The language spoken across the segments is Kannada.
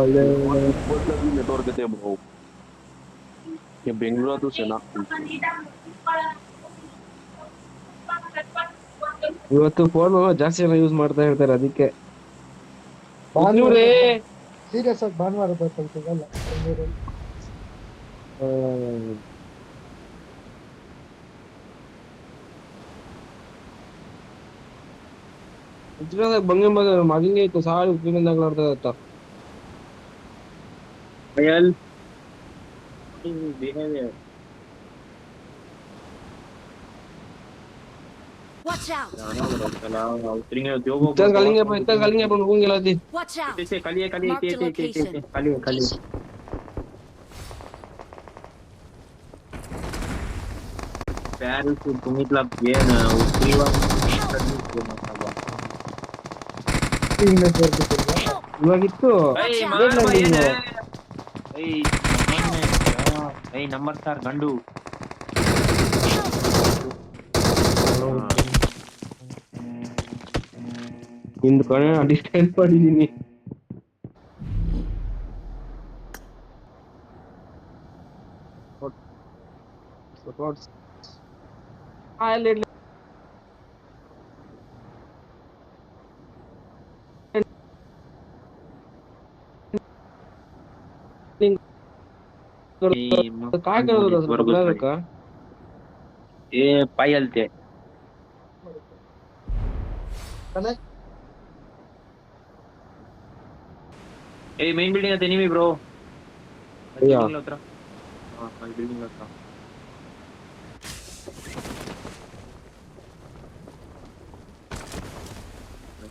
नेटवर्क येते भाऊ हे बेंगळुरातच आहे ना ಇವತ್ತು ಫೋನ್ ಜಾಸ್ತಿ ಜನ ಯೂಸ್ ಮಾಡ್ತಾ ಇರ್ತಾರೆ ಅದಕ್ಕೆ ಭಾನುವಾರ ಇವ್ರೇ ಸೀರಿಯಸ್ ಆಗಿ ಭಾನುವಾರ ಬರ್ತಾ ಸಿಗಲ್ಲ ಬೆಂಗಳೂರಲ್ಲಿ. ಬಂಗೆ ಮಗಂಗೆ ಇತ್ತು ಸಾರಿ ಉಪ್ಪಿನದಾಗ್ಲಾಡ್ತಾ Well, what is his behavior? Watch out! ಇತ್ತ ಕಲಿಂಗೆ ಬಂದು ಹೋಗಿಲ್ಲ ಅದಿ Watch out! Kaliye, Marked a location. Kaliye. Paris तुम्ही तुला गेन उतरीवा ಈಗ ನೆಟ್ವರ್ಕ್ ಸಿಗಲ್ಲ. ಇವಾಗಿತ್ತು नंबर 4 गंडू ನಿಂದು ಕಣ ಡಿಸ್ಟೆನ್ಸ್ ಮಾಡಿದೀನಿ काय करत होता का ए पायल ते Connect. ए मेन बिल्डिंग आता एनिमी ब्रो Yeah. बिल्डिंग होता हां बिल्डिंग होता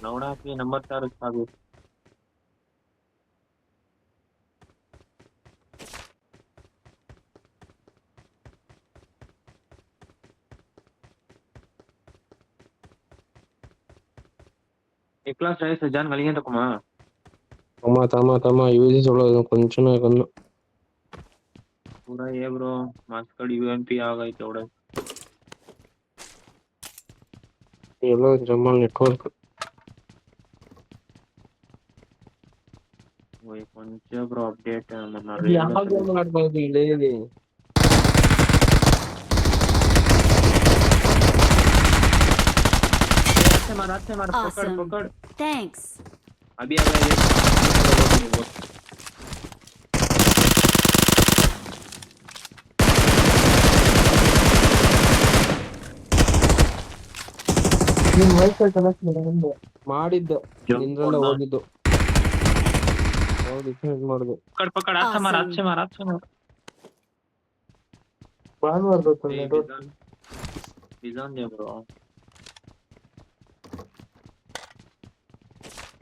नवडा की नंबर 4 सागू एक क्लास रहे सजान गलियां तक मा తమ యూజ్ చూడలేదు కొంచెం కన్నా पूरा ये ब्रो मास्कड यूएमपी आ गई तेवढं ಎಲ್ಲ ಜಮ್ಮಲ್ ನೆಟ್ವರ್ಕ್ वही कोणचे ब्रो अपडेट म्हणणार ಯಾವಾಗ ಮಾಡ್ಬೋದು ಇಲ್ಲಿ से मार Awesome. पकड़ Thanks. अभी आ गया ये ನೀನ್ ವೈಫೈ ಕನೆಕ್ಟ್ ಮಾಡಿದ್ರೆ ಮಾಡಿದ್ದ ನಿಂದ್ರಲ್ಲ ಹೋಗಿದ್ದು ಹೌದು ಚೇಂಜ್ ಮಾಡುದು पकड़ हाथ से मार ಭಾನುವಾರ ಬರ್ತಾರೆ ನೆಟ್ವರ್ಕ್. डिजाइन दे ब्रो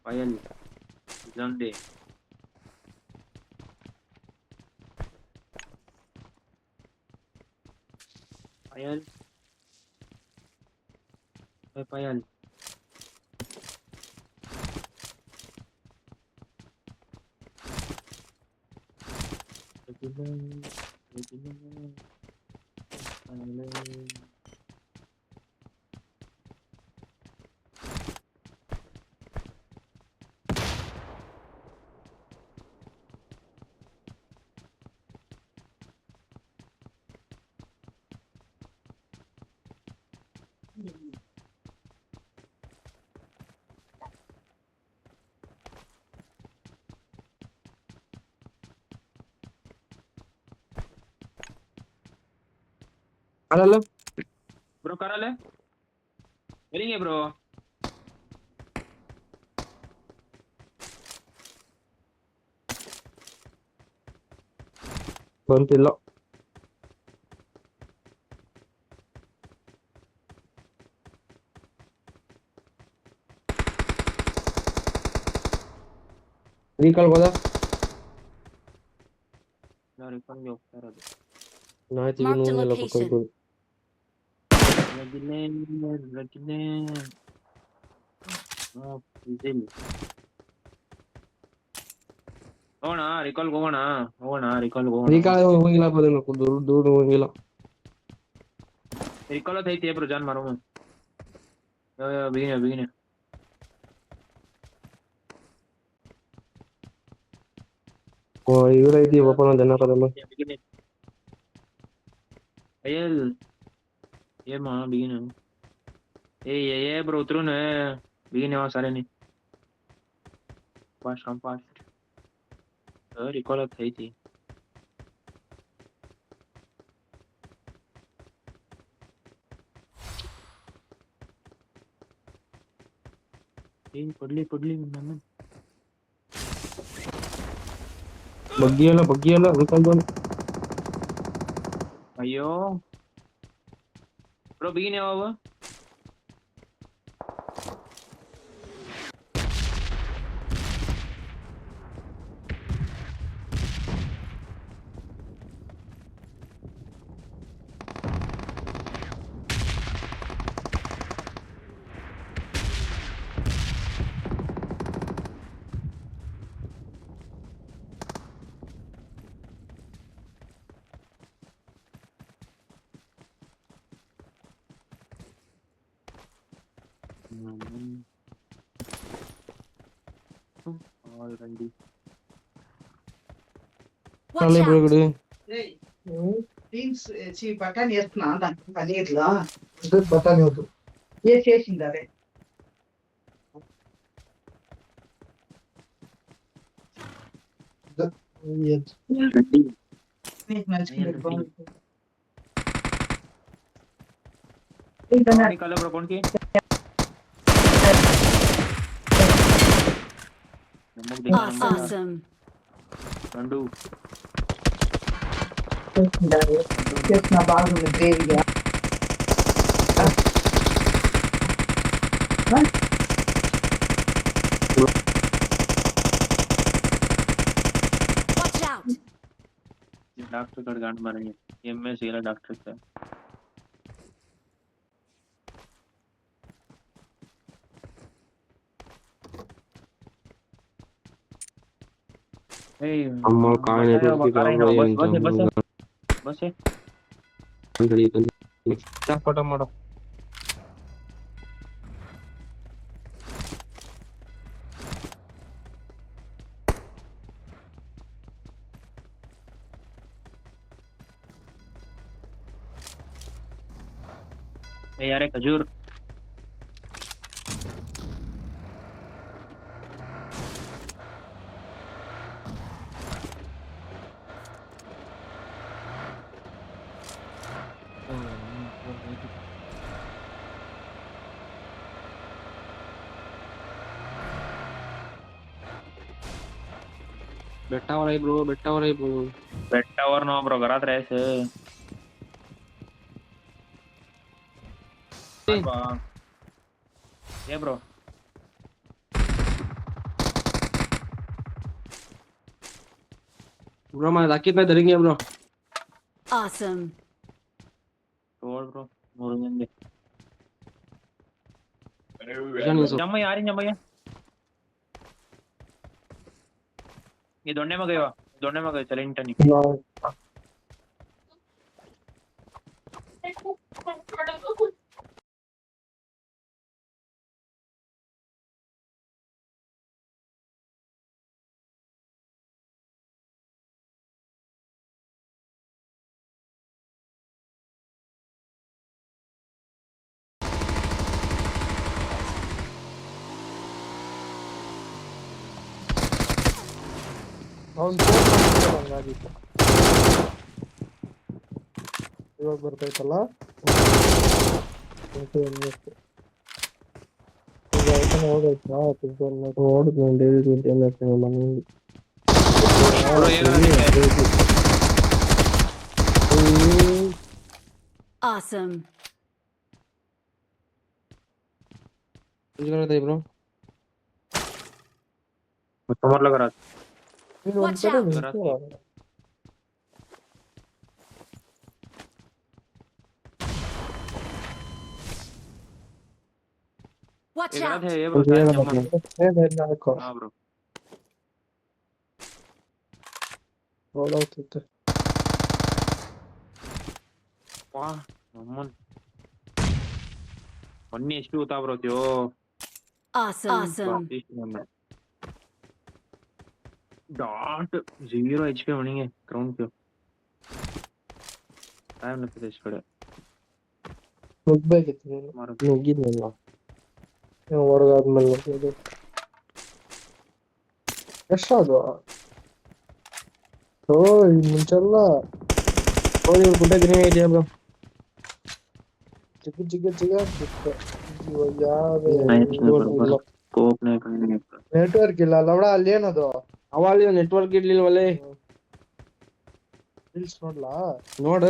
पायल डिजाइन दे पायल पायल ಅಲ್ಲ ब्रो कराले करेंगे ब्रो ಬಂತಿಲ್ಲ ರೀಕಾಲ್ ಹೋದ ಯಾರು ಕೊಂಡು ಹೋಗ್ತಾ ಇರೋದು ನಾಯ್ತು Marked a ಎಲ್ಲ location. ಪಕ್ಕ ರಜನೆ ಡೀಸೆಲ್ ಹೋಗೋಣ ರಿಕಾಲ್ ಹೋಗೋಣ ರೀಕಾಲ್ ಹೋಗಿಲ್ಲ ಬದಲು ದೂರ ಹೋಗಿಲ್ಲ ರಿಕಾಲ್ ಐತಿ ಬ್ರೋ ಜಾನ್ ಮಾರೋ ಬಿಗಿನೆ ಇವರೈತಿ ಓಪನ್ ಜನ ಕದಲ್ಲ ಅಯ್ಯಲ್ ಏಮ್ಮ ಬಿಗಿನ ಏ ಬ್ರೋ ಉತ್ರುನ ಬಿಗಿನ ಯಾವ ಸಾರೇನಿ ಪಾಸ್ ರಿಕಾಲ್ ಐತಿ ಕೊಡ್ಲಿ ನನ್ನ ಬಗ್ಗಿಯಲ್ಲ ಅನ್ಕೊಂಡ್ ಅಯ್ಯೋ ಬ್ರೋ ಬಿಗಿನ ಯಾವ ఆల్రెడీ Watch out! ಬಿಡುಗಡೆ టీమ్స్ బఠానీ వేస్తున్నా దానికి పన్నీర్లో బఠానీ వద్దు చేసింది అదే నీకు నచ్చింది निकालो ब्रो कौन की नमक दिखा नमक Awesome. రండు చేసిన బాగుంది గ్రేవీగా Watch out! डॉक्टर कड़ गांड मारेंगे एमएस येला डॉक्टर का ए ಅಮ್ಮ ಕಾಣೆ बस है ಪಟ ಮಾಡೋ ए यार खजूर ಬೆಟ್ಟವರೈ ಬ್ರೋ बेट टावर नो ब्रो घरात राहायचं ये ब्रो ब्रो मला दाखीत नाही धरिंगे ब्रो Awesome. तोड़ ब्रो मुरुंगे जानी सो जम्मा यार जम्मा ये दोंडे में गए चले इंटरनी ಅವ್ನು ಹಂಗಾಗಿತ್ತು ಇವಾಗ ಬರ್ತೈತಲ್ಲ ಈಗ ಐತನ ಹೋಗೈತಾ ಓಡುದು ಡೈಲಿ ಮನೆಯಲ್ಲಿ Awesome. ಬ್ರೋ समोर लगा राहत ನೀನು Watch ಒಂದ್ ಕಡೆ out. ನಿಂತ್ಕೊ. Watch घरात out! है ये ब्रो ये जम्मा ಏನ್ ಹಾಕೋ हां ब्रो ರೋಡ್ ಆಗ್ತೈತೆ वाह नमन वन्नी एचपी होता ब्रो त्यो Awesome. बातीस नंबर डॉट 0 एचपी होनी है ग्राउंड पे टाइम लगता है इस कड़े ನುಗ್ಬೇಕಿತ್ತು ನೀನು मारो ನುಗ್ಗಿದ್ನಲ್ಲ ಹೊರಗಾದ್ಮೇಲೆ ನುಗ್ಗೋದು ಎಷ್ಟದು ಓ ಈ ಮುಂಚೆಲ್ಲ ಹೋಗಿ ಗುಡ್ಡ ಗ್ರೀನ್ ಇದೆಯಾ ಬ್ರೋ ಚಿಕ್ಕ ಚಿಕ್ಕ ಚಿಕ್ಕ ಸಿಕ್ತು ಇವಾಗ ಯಾವ್ದು नहीं स्कोप नहीं करने ನೆಟ್ವರ್ಕ್ ಇಲ್ಲ ಲವಡ ಅಲ್ಲಿ ಏನದು ಅವಾಗ ನೆಟ್ವರ್ಕ್ ಇರ್ಲಿಲ್ವಲ್ಲೇ ರೀಲ್ಸ್ ನೋಡ್ಲಾ ನೋಡ್ದೆ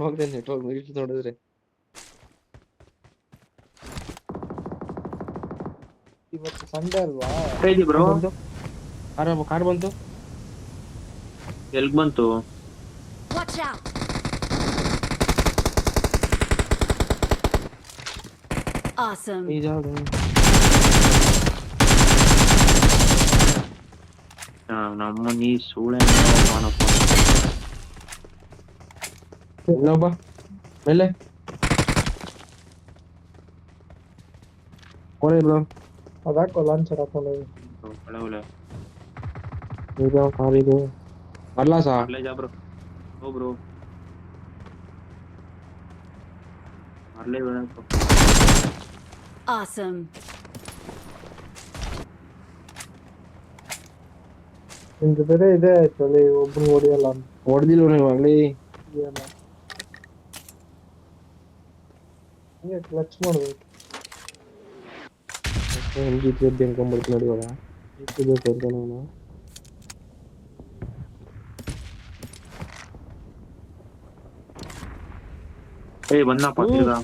ನೋಡ್ದೆ ನೆಟ್ವರ್ಕ್ ನೋಡಿದ್ರೆ ಇವತ್ತು ಸಂಡೇ ಅಲ್ವಾ ಹೇಳಿ ಬ್ರೋ ಕಾರ್ ಬಂತು ಎಲ್ಗ್ ಬಂತು Watch out! Awesome. ಈ ಜಾಗ ನಮ್ಮ ನೀ ಸೂಳೆ ಮಾನಪ್ಪ ಇನ್ನೊಬ್ಬ ಮೇಲೆ ಕೊನೆ ಬ್ರೋ ಅದಾಕೋ ಲಾಂಚರ್ ಹಾಕೊಂಡು ಒಳ್ಳೆ ಈಗ ಕಾರ್ ಇದು ಬರ್ಲಾ ಸಾ ले जा ब्रो ओ ब्रो मार ले बड़ा को Awesome. ನಿನ್ ಜೊತೆ ಇದೆ ಆಯ್ತು ಅಲ್ಲಿ ಒಬ್ಬನ ಹೊಡಿಯಲ್ಲ ಅಂತ ಹೊಡೆದಿಲ್ವ ನೀವು ಆಗ್ಲಿ ಏನು ಹಿಂಗೆ ಕ್ಲಚ್ ಮಾಡ್ಬೇಕು MG3 ಅನ್ಕೊಂಡ್ಬಿಡ್ತು ನೋಡಿ ಇವಾಗ ಬೇಕು ಅಂತ ನಾನು ए बनना पातीगा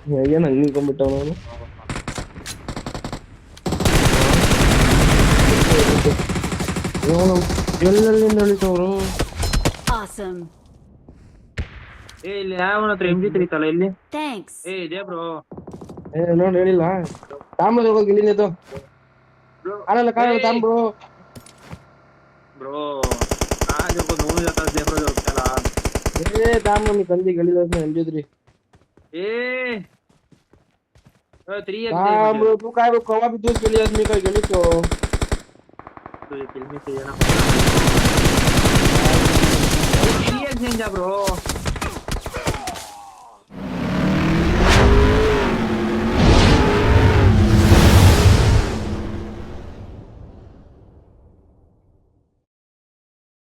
ಹೇಗೆ ನಂಗೆ ನಿಂತ್ಕೊಂಡ್ಬಿಟ್ಟವ ನಾನು ಎಲ್ಲೆಲ್ಲಿಂದ ಹೇಳಿಸವ್ರು Awesome. ए ಇಲ್ಲಿ ಯಾವನ ಹತ್ರ MG3 ತಲ ಇಲ್ಲಿ Thanks. ए ಇದೆ ಬ್ರೋ ನೋಡಿ ಹೇಳಿಲ್ಲ ತಾಂಬದ ಹೋಗೋದು ಇಲ್ಲಿಂದ ಎದ್ದು ಕಾಣಲ್ಲ ತಾಂಬ್ರು ಬ್ರೋ आज को नून जाता दे ब्रो जो चला ತಾಂಬ ನೀ ಕಂದಿ ಗಳಿದ ಎಂಜಿದ್ರಿ ए 3x तांबru तू काय बघ कवा बी तूच गेली मी काय गेली तो तो ये फिल्म में से ना 3x ninja ब्रो